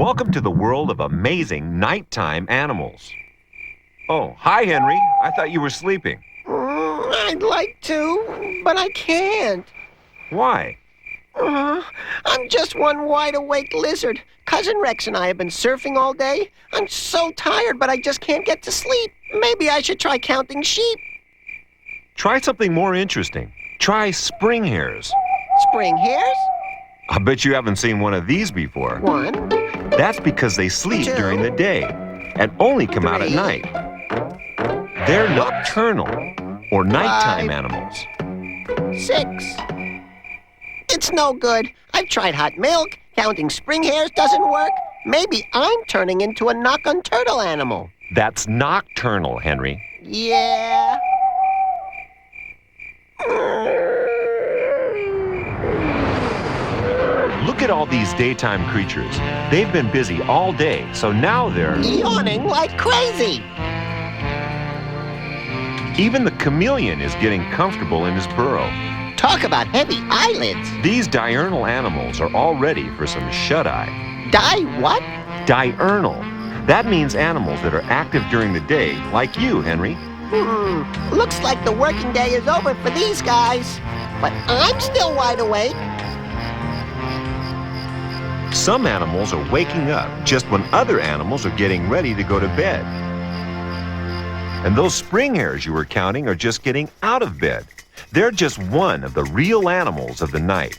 Welcome to the world of amazing nighttime animals. Oh, hi, Henry. I thought you were sleeping. I'd like to, but I can't. Why? I'm just one wide-awake lizard. Cousin Rex and I have been surfing all day. I'm so tired, but I just can't get to sleep. Maybe I should try counting sheep. Try something more interesting. Try spring hares. Spring hares? I bet you haven't seen one of these before. One. That's because they sleep Two. during the day and only come out at Three. night. They're nocturnal, or nighttime 5. animals. 6. It's no good. I've tried hot milk. Counting spring hares doesn't work. Maybe I'm turning into a knock-on-turtle animal. That's nocturnal, Henry. Yeah. Look at all these daytime creatures. They've been busy all day, so now they're... Yawning like crazy. Even the chameleon is getting comfortable in his burrow. Talk about heavy eyelids. These diurnal animals are all ready for some shut-eye. What? Diurnal. That means animals that are active during the day, like you, Henry. Looks like the working day is over for these guys. But I'm still wide awake. Some animals are waking up just when other animals are getting ready to go to bed. And those spring hares you were counting are just getting out of bed. They're just one of the real animals of the night.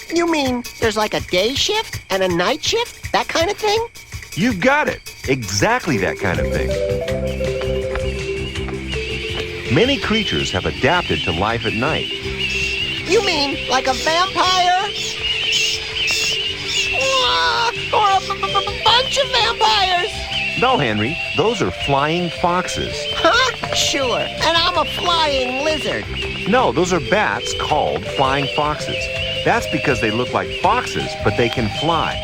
You mean there's like a day shift and a night shift? That kind of thing? You've got it. Exactly that kind of thing. Many creatures have adapted to life at night. You mean like a vampire? Or a bunch of vampires? No, Henry, those are flying foxes. Huh? Sure. And I'm a flying lizard. No, those are bats called flying foxes. That's because they look like foxes, but they can fly.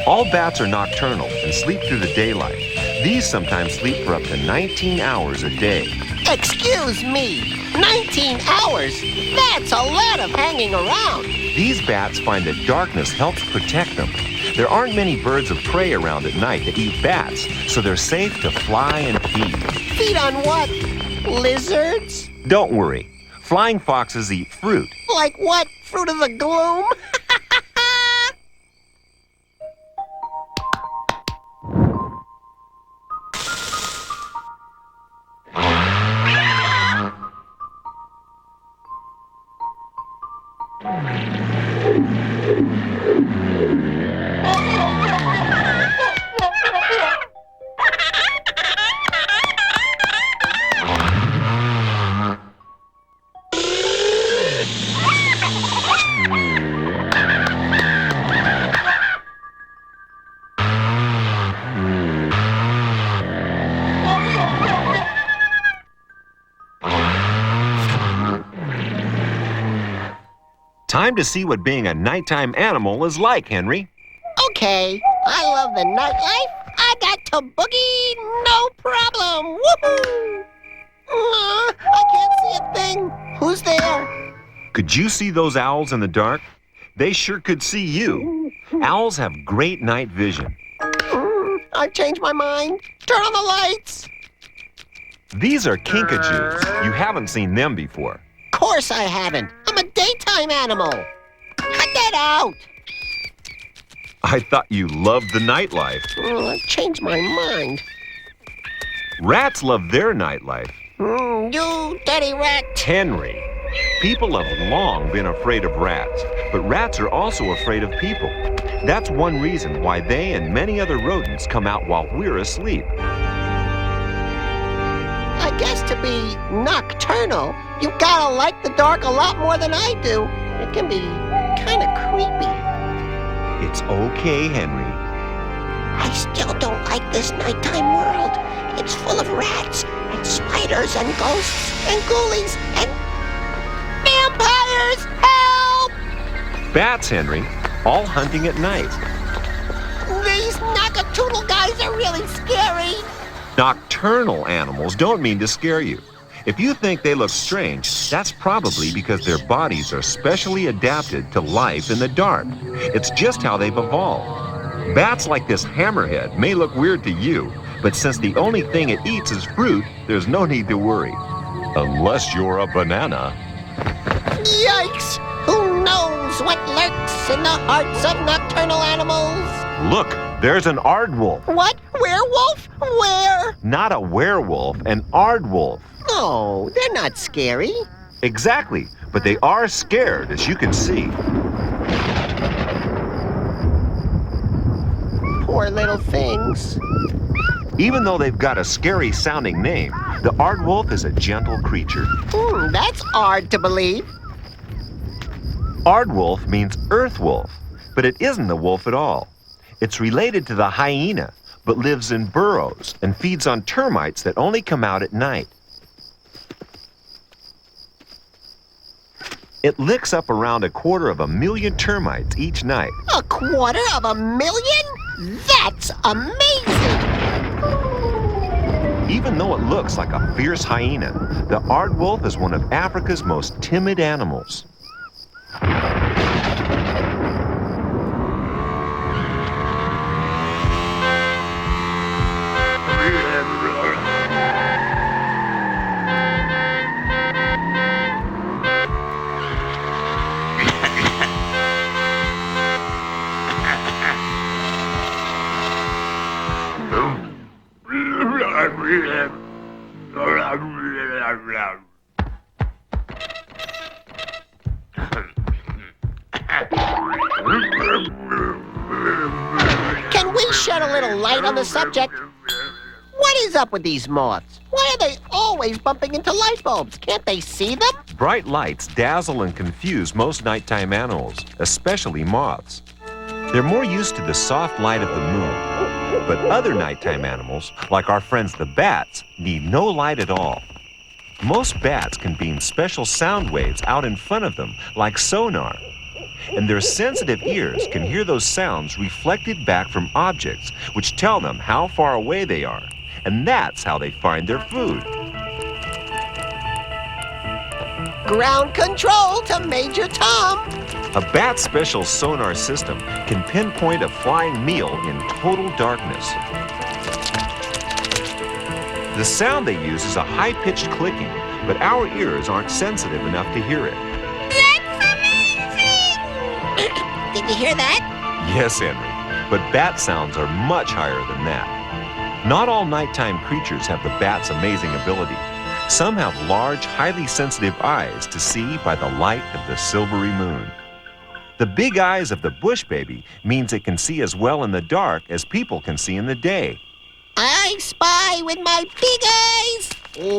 All bats are nocturnal and sleep through the daylight. These sometimes sleep for up to 19 hours a day. Excuse me. 19 hours? That's a lot of hanging around. These bats find that darkness helps protect them. There aren't many birds of prey around at night that eat bats, so they're safe to fly and feed. Feed on what? Lizards? Don't worry. Flying foxes eat fruit. Like what? Fruit of the gloom? Time to see what being a nighttime animal is like, Henry. Okay, I love the nightlife. I got to boogie, no problem. Woohoo! I can't see a thing. Who's there? Could you see those owls in the dark? They sure could see you. Owls have great night vision. I've changed my mind. Turn on the lights. These are kinkajous. You haven't seen them before. Of course I haven't. I'm a daytime animal. Cut that out. I thought you loved the nightlife. I've changed my mind. Rats love their nightlife. You dirty rat. Henry, people have long been afraid of rats, but rats are also afraid of people. That's one reason why they and many other rodents come out while we're asleep. I guess to be nocturnal, you've gotta like the dark a lot more than I do. It can be kind of creepy. It's okay, Henry. I still don't like this nighttime world. It's full of rats and spiders and ghosts and ghoulies and vampires. Help! Bats, Henry, all hunting at night. These knockatoodle guys are really scary. Nocturnal animals don't mean to scare you. If you think they look strange, that's probably because their bodies are specially adapted to life in the dark. It's just how they've evolved. Bats like this hammerhead may look weird to you, but since the only thing it eats is fruit, there's no need to worry. Unless you're a banana. Yikes! Who knows what lurks in the hearts of nocturnal animals? Look, there's an aardwolf. What? Werewolf? Where? Not a werewolf, an aardwolf. No, they're not scary. Exactly, but they are scared, as you can see. Poor little things. Even though they've got a scary-sounding name, the aardwolf is a gentle creature. That's hard to believe. Aardwolf means earth wolf, but it isn't a wolf at all. It's related to the hyena, but lives in burrows and feeds on termites that only come out at night. It licks up around 250,000 termites each night. 250,000? That's amazing! Even though it looks like a fierce hyena, the aardwolf is one of Africa's most timid animals. Can we shed a little light on the subject? What is up with these moths? Why are they always bumping into light bulbs? Can't they see them? Bright lights dazzle and confuse most nighttime animals, especially moths. They're more used to the soft light of the moon. But other nighttime animals, like our friends the bats, need no light at all. Most bats can beam special sound waves out in front of them, like sonar. And their sensitive ears can hear those sounds reflected back from objects, which tell them how far away they are. And that's how they find their food. Ground control to Major Tom. A bat's special sonar system can pinpoint a flying meal in total darkness. The sound they use is a high-pitched clicking, but our ears aren't sensitive enough to hear it. That's amazing! Did you hear that? Yes, Henry, but bat sounds are much higher than that. Not all nighttime creatures have the bat's amazing ability. Some have large, highly sensitive eyes to see by the light of the silvery moon. The big eyes of the bush baby means it can see as well in the dark as people can see in the day. I spy with my big eyes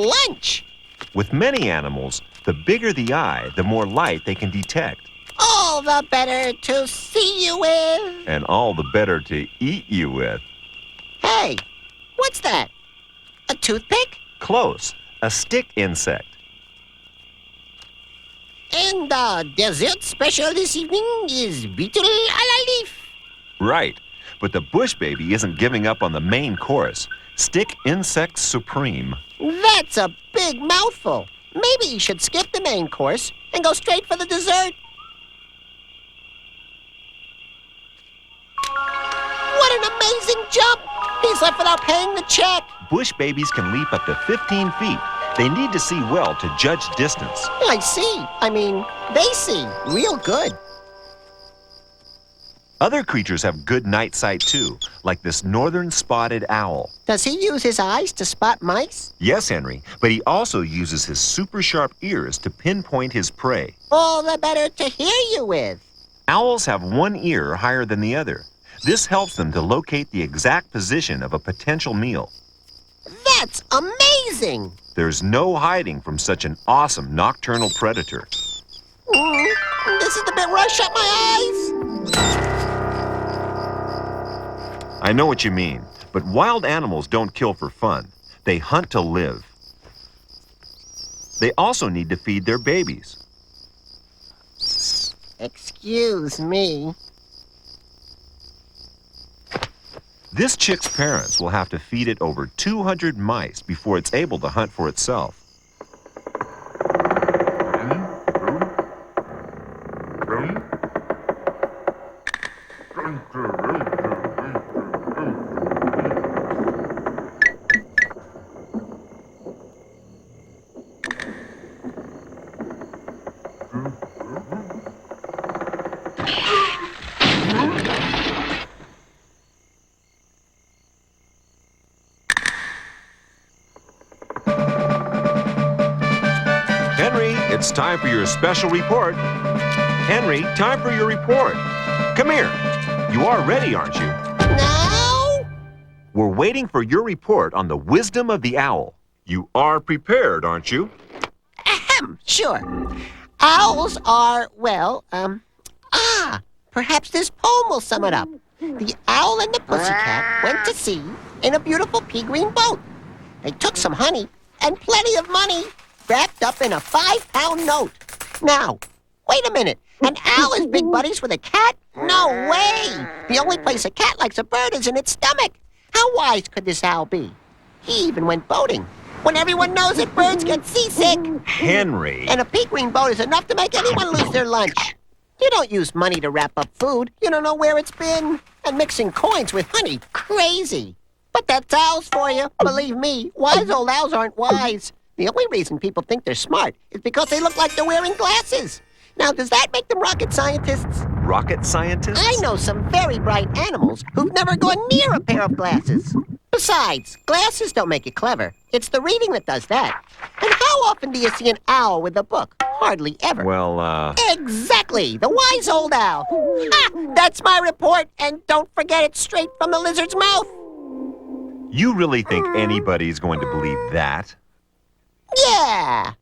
lunch. With many animals, the bigger the eye, the more light they can detect. All the better to see you with. And all the better to eat you with. Hey, what's that? A toothpick? Close, a stick insect. And the dessert special this evening is beetle a la leaf. Right, but the bush baby isn't giving up on the main course. Stick insect supreme. That's a big mouthful. Maybe you should skip the main course and go straight for the dessert. What an amazing jump! He's left without paying the check. Bush babies can leap up to 15 feet. They need to see well to judge distance. I see. They see real good. Other creatures have good night sight too, like this northern spotted owl. Does he use his eyes to spot mice? Yes, Henry, but he also uses his super sharp ears to pinpoint his prey. All the better to hear you with. Owls have one ear higher than the other. This helps them to locate the exact position of a potential meal. That's amazing! There's no hiding from such an awesome nocturnal predator. This is the bit where I shut my eyes. I know what you mean, but wild animals don't kill for fun. They hunt to live. They also need to feed their babies. Excuse me. This chick's parents will have to feed it over 200 mice before it's able to hunt for itself. it's time for your special report. Henry, time for your report. Come here. You are ready, aren't you? Now? We're waiting for your report on the wisdom of the owl. You are prepared, aren't you? Ahem, sure. Owls are, perhaps this poem will sum it up. The owl and the pussycat went to sea in a beautiful pea-green boat. They took some honey and plenty of money wrapped up in a 5-pound note. Now, wait a minute. An owl is big buddies with a cat? No way! The only place a cat likes a bird is in its stomach. How wise could this owl be? He even went boating, when everyone knows that birds get seasick. Henry. And a pea-green boat is enough to make anyone lose their lunch. You don't use money to wrap up food. You don't know where it's been. And mixing coins with honey, crazy. But that's owls for you. Believe me, wise old owls aren't wise. The only reason people think they're smart is because they look like they're wearing glasses. Now, does that make them rocket scientists? Rocket scientists? I know some very bright animals who've never gone near a pair of glasses. Besides, glasses don't make you clever. It's the reading that does that. And how often do you see an owl with a book? Hardly ever. Well, Exactly! The wise old owl. Ha! That's my report, and don't forget it's straight from the lizard's mouth. you really think anybody's going to believe that? Yeah!